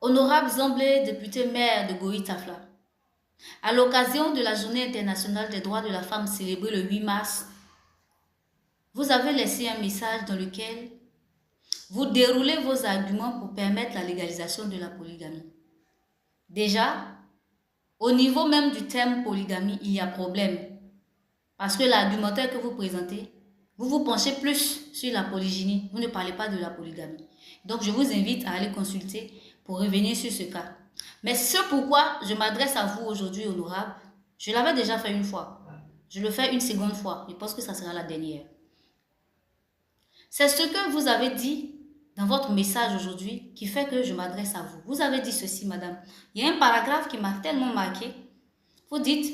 Honorable Zamblé, député maire de Goï-Tafla, à l'occasion de la Journée internationale des droits de la femme célébrée le 8 mars, vous avez laissé un message dans lequel vous déroulez vos arguments pour permettre la légalisation de la polygamie. Déjà, au niveau même du terme polygamie, il y a problème. Parce que l'argumentaire que vous présentez, vous vous penchez plus sur la polygynie, vous ne parlez pas de la polygamie. Donc, je vous invite à aller consulter pour revenir sur ce cas. Mais ce pourquoi je m'adresse à vous aujourd'hui, honorable, je l'avais déjà fait une fois. Je le fais une seconde fois. Je pense que ça sera la dernière. C'est ce que vous avez dit dans votre message aujourd'hui qui fait que je m'adresse à vous. Vous avez dit ceci, madame. Il y a un paragraphe qui m'a tellement marqué. Vous dites,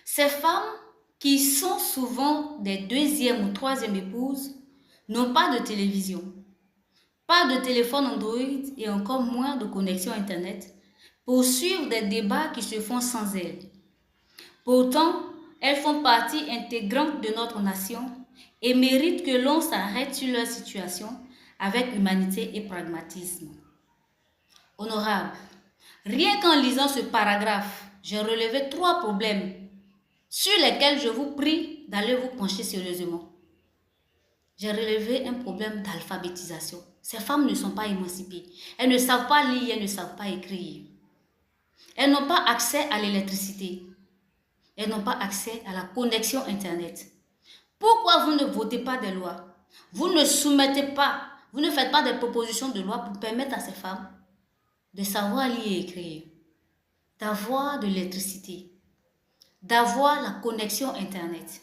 ces femmes qui sont souvent des deuxième ou troisième épouses n'ont pas de télévision, pas de téléphone Android et encore moins de connexion Internet pour suivre des débats qui se font sans elles. Pourtant, elles font partie intégrante de notre nation et méritent que l'on s'arrête sur leur situation avec humanité et pragmatisme. Honorable, rien qu'en lisant ce paragraphe, j'ai relevé 3 problèmes sur lesquels je vous prie d'aller vous pencher sérieusement. J'ai relevé un problème d'alphabétisation. Ces femmes ne sont pas émancipées. Elles ne savent pas lire, elles ne savent pas écrire. Elles n'ont pas accès à l'électricité. Elles n'ont pas accès à la connexion Internet. Pourquoi vous ne votez pas des lois? Vous ne soumettez pas, vous ne faites pas des propositions de loi pour permettre à ces femmes de savoir lire et écrire, d'avoir de l'électricité, d'avoir la connexion Internet.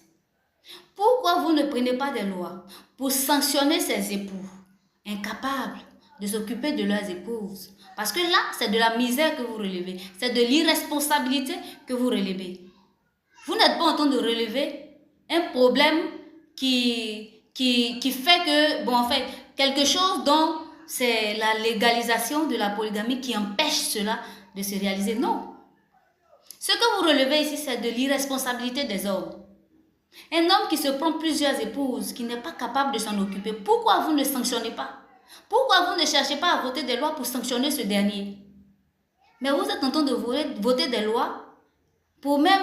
Pourquoi vous ne prenez pas des lois pour sanctionner ces époux incapables de s'occuper de leurs épouses? Parce que là, c'est de la misère que vous relevez, c'est de l'irresponsabilité que vous relevez. Vous n'êtes pas en train de relever un problème qui fait que, bon, en fait, quelque chose dont c'est la légalisation de la polygamie qui empêche cela de se réaliser. Non. Ce que vous relevez ici, c'est de l'irresponsabilité des hommes. Un homme qui se prend plusieurs épouses, qui n'est pas capable de s'en occuper, pourquoi vous ne sanctionnez pas? Pourquoi vous ne cherchez pas à voter des lois pour sanctionner ce dernier? Mais vous êtes en train de voter des lois pour même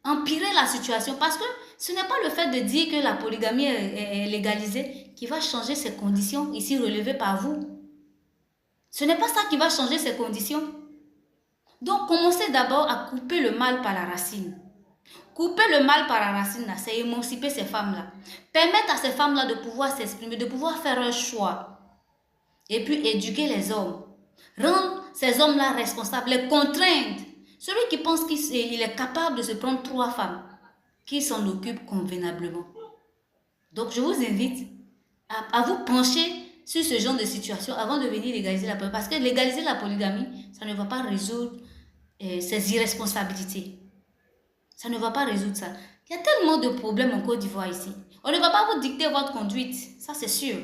empirer la situation, parce que ce n'est pas le fait de dire que la polygamie est légalisée qui va changer ces conditions ici relevées par vous. Ce n'est pas ça qui va changer ces conditions. Donc, commencez d'abord à couper le mal par la racine. Couper le mal par la racine, c'est émanciper ces femmes-là. Permettre à ces femmes-là de pouvoir s'exprimer, de pouvoir faire un choix. Et puis éduquer les hommes. Rendre ces hommes-là responsables, les contraindre. Celui qui pense qu'il est capable de se prendre 3 femmes, qu'il s'en occupe convenablement. Donc je vous invite à vous pencher sur ce genre de situation avant de venir légaliser la polygamie. Parce que légaliser la polygamie, ça ne va pas résoudre ces irresponsabilités. Ça ne va pas résoudre ça. Il y a tellement de problèmes en Côte d'Ivoire ici. On ne va pas vous dicter votre conduite, ça c'est sûr.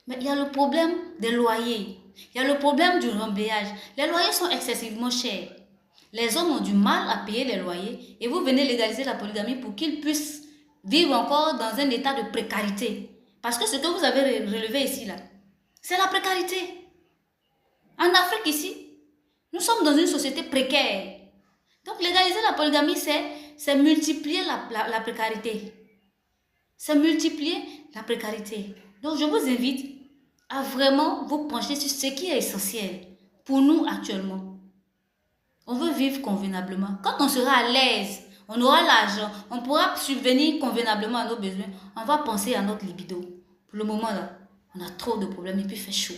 Mais il y a le problème des loyers. Il y a le problème du remblayage. Les loyers sont excessivement chers. Les hommes ont du mal à payer les loyers et vous venez légaliser la polygamie pour qu'ils puissent vivre encore dans un état de précarité. Parce que ce que vous avez relevé ici, là, c'est la précarité. En Afrique ici, nous sommes dans une société précaire. Donc légaliser la polygamie, c'est multiplier la précarité. C'est multiplier la précarité. Donc je vous invite à vraiment vous pencher sur ce qui est essentiel pour nous actuellement. On veut vivre convenablement. Quand on sera à l'aise, on aura l'argent, on pourra subvenir convenablement à nos besoins, on va penser à notre libido. Pour le moment là, on a trop de problèmes et puis il fait chaud.